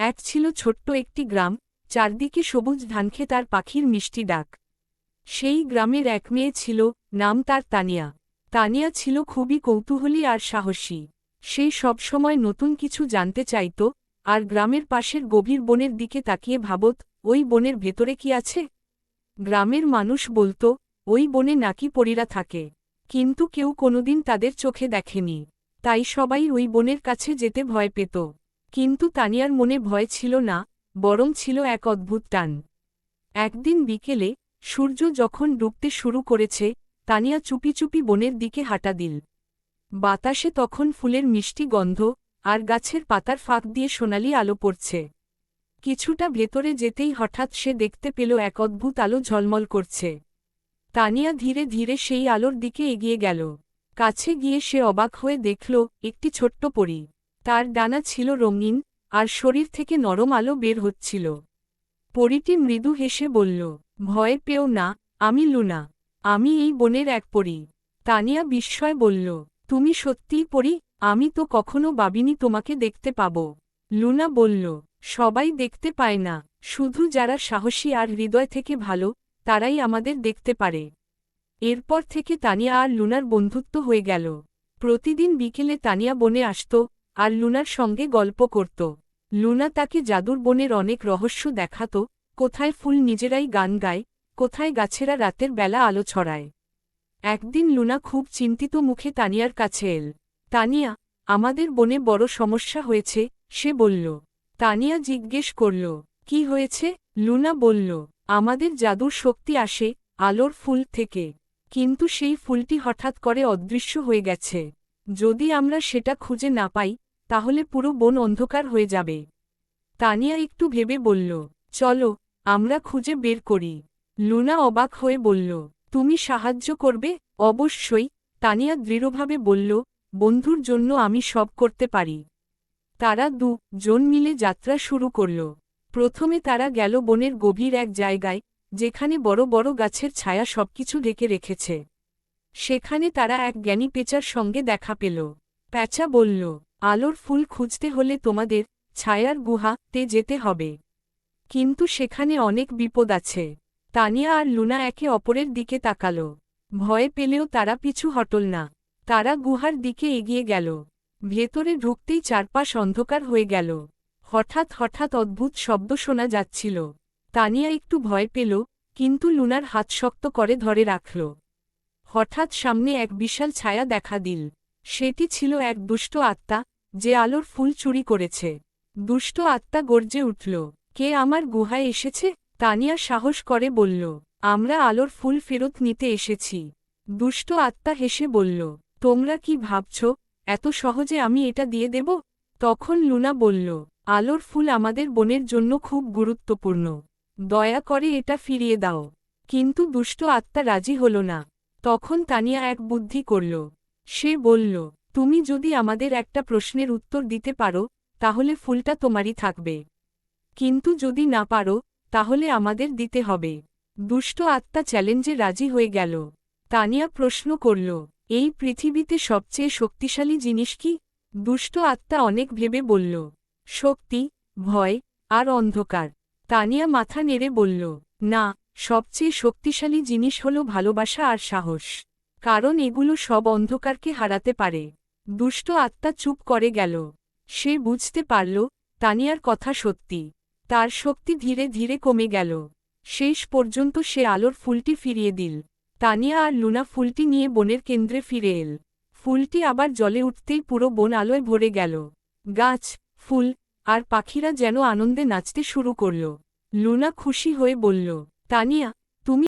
এক ছিল ছোট্ট একটি গ্রাম, চারদিকে সবুজ ধানক্ষেত আর পাখির মিষ্টি ডাক। সেই গ্রামের এক মেয়ে ছিল, নাম তার তানিয়া। তানিয়া ছিল খুবই কৌতূহলী আর সাহসী। সে সবসময় নতুন কিছু জানতে চাইত, আর গ্রামের পাশের গভীর বনের দিকে তাকিয়ে ভাবত, ওই বনের ভেতরে কি আছে। গ্রামের মানুষ বলত, ওই বনে নাকি পরীরা থাকে, কিন্তু কেউ কোনোদিন তাদের চোখে দেখেনি। তাই সবাই ওই বনের কাছে যেতে ভয় পেত। কিন্তু তানিয়ার মনে ভয় ছিল না, বরং ছিল এক অদ্ভুত টান। একদিন বিকেলে, সূর্য যখন ডুবতে শুরু করেছে, তানিয়া চুপি চুপি বনের দিকে হাঁটা দিল। বাতাসে তখন ফুলের মিষ্টি গন্ধ, আর গাছের পাতার ফাঁক দিয়ে সোনালি আলো পড়ছে। কিছুটা ভেতরে যেতেই হঠাৎ সে দেখতে পেল এক অদ্ভুত আলো ঝলমল করছে। তানিয়া ধীরে ধীরে সেই আলোর দিকে এগিয়ে গেল। কাছে গিয়ে সে অবাক হয়ে দেখল, একটি ছোট্ট পরী। তার ডানা ছিল রঙিন, আর শরীর থেকে নরম আলো বের হচ্ছিল। পরীটি মৃদু হেসে বলল, ভয় পেও না, আমি লুনা। আমি এই বনের এক পরী। তানিয়া বিস্ময়ে বলল, তুমি সত্যিই পরী? আমি তো কখনো ভাবিনি তোমাকে দেখতে পাব। লুনা বলল, সবাই দেখতে পায় না, শুধু যারা সাহসী আর হৃদয় থেকে ভালো, তারাই আমাদের দেখতে পারে। এরপর থেকে তানিয়া আর লুনার বন্ধুত্ব হয়ে গেল। প্রতিদিন বিকেলে তানিয়া বনে আসত, আর লুনার সঙ্গে গল্প করত। লুনা তাকে জাদুর বনের অনেক রহস্য দেখাত, কোথায় ফুল নিজেরাই গান গায়, কোথায় গাছেরা রাতের বেলা আলো ছড়ায়। একদিন লুনা খুব চিন্তিত মুখে তানিয়ার কাছে এল। তানিয়া, আমাদের বনে বড় সমস্যা হয়েছে, সে বলল। তানিয়া জিজ্ঞেস করল, কি হয়েছে? লুনা বলল, আমাদের জাদুর শক্তি আসে আলোর ফুল থেকে, কিন্তু সেই ফুলটি হঠাৎ করে অদৃশ্য হয়ে গেছে। যদি আমরা সেটা খুঁজে না পাই, তাহলে পুরো বন অন্ধকার হয়ে যাবে। তানিয়া একটু ভেবে বলল, চলো, আমরা খুঁজে বের করি। লুনা অবাক হয়ে বলল, তুমি সাহায্য করবে? অবশ্যই, তানিয়া দৃঢ়ভাবে বলল, বন্ধুর জন্য আমি সব করতে পারি। তারা দুজন মিলে যাত্রা শুরু করল। প্রথমে তারা গেল বনের গভীর এক জায়গায়, যেখানে বড় বড় গাছের ছায়া সবকিছু ঢেকে রেখেছে। সেখানে তারা এক জ্ঞানী পেঁচার সঙ্গে দেখা পেল। পেঁচা বলল, আলোর ফুল খুঁজতে হলে তোমাদের ছায়ার গুহাতে যেতে হবে। কিন্তু সেখানে অনেক বিপদ আছে। তানিয়া আর লুনা একে অপরের দিকে তাকাল। ভয় পেলেও তারা পিছু হটল না। তারা গুহার দিকে এগিয়ে গেল। ভেতরে ঢুকতেই চারপাশ অন্ধকার হয়ে গেল। হঠাৎ হঠাৎ অদ্ভুত শব্দ শোনা যাচ্ছিল। তানিয়া একটু ভয় পেল, কিন্তু লুনার হাত শক্ত করে ধরে রাখল। হঠাৎ সামনে এক বিশাল ছায়া দেখা দিল। সেটি ছিল এক দুষ্ট আত্মা, যে আলোর ফুল চুরি করেছে। দুষ্ট আত্মা গর্জে উঠল, কে আমার গুহায় এসেছে? তানিয়া সাহস করে বলল, আমরা আলোর ফুল ফেরত নিতে এসেছি। দুষ্ট আত্মা হেসে বলল, তোমরা কি ভাবছ, এত সহজে আমি এটা দিয়ে দেব? তখন লুনা বলল, আলোর ফুল আমাদের বনের জন্য খুব গুরুত্বপূর্ণ। দয়া করে এটা ফিরিয়ে দাও। কিন্তু দুষ্ট আত্মা রাজি হল না। তখন তানিয়া এক বুদ্ধি করল। সে বলল, তুমি যদি আমাদের একটা প্রশ্নের উত্তর দিতে পারো, তাহলে ফুলটা তোমারই থাকবে। কিন্তু যদি না পারো, তাহলে আমাদের দিতে হবে। দুষ্ট আত্মা চ্যালেঞ্জে রাজি হয়ে গেল। তানিয়া প্রশ্ন করল, এই পৃথিবীতে সবচেয়ে শক্তিশালী জিনিস কি? দুষ্ট আত্মা অনেক ভেবে বলল, শক্তি, ভয়, আর অন্ধকার। তানিয়া মাথা নেড়ে বলল, না, সবচেয়ে শক্তিশালী জিনিস হল ভালোবাসা আর সাহস। কারণ এগুলো সব অন্ধকারকে হারাতে পারে। দুষ্ট আত্মা চুপ করে গেল। সে বুঝতে পারল, তানিয়ার কথা সত্যি। তার শক্তি ধীরে ধীরে কমে গেল। শেষ পর্যন্ত সে আলোর ফুলটি ফিরিয়ে দিল। তানিয়া আর লুনা ফুলটি নিয়ে বনের কেন্দ্রে ফিরে এল। ফুলটি আবার জ্বলে উঠতেই পুরো বন আলোয় ভরে গেল। গাছ, ফুল, আর পাখিরা যেন আনন্দে নাচতে শুরু করল। লুনা খুশি হয়ে বলল, তানিয়া,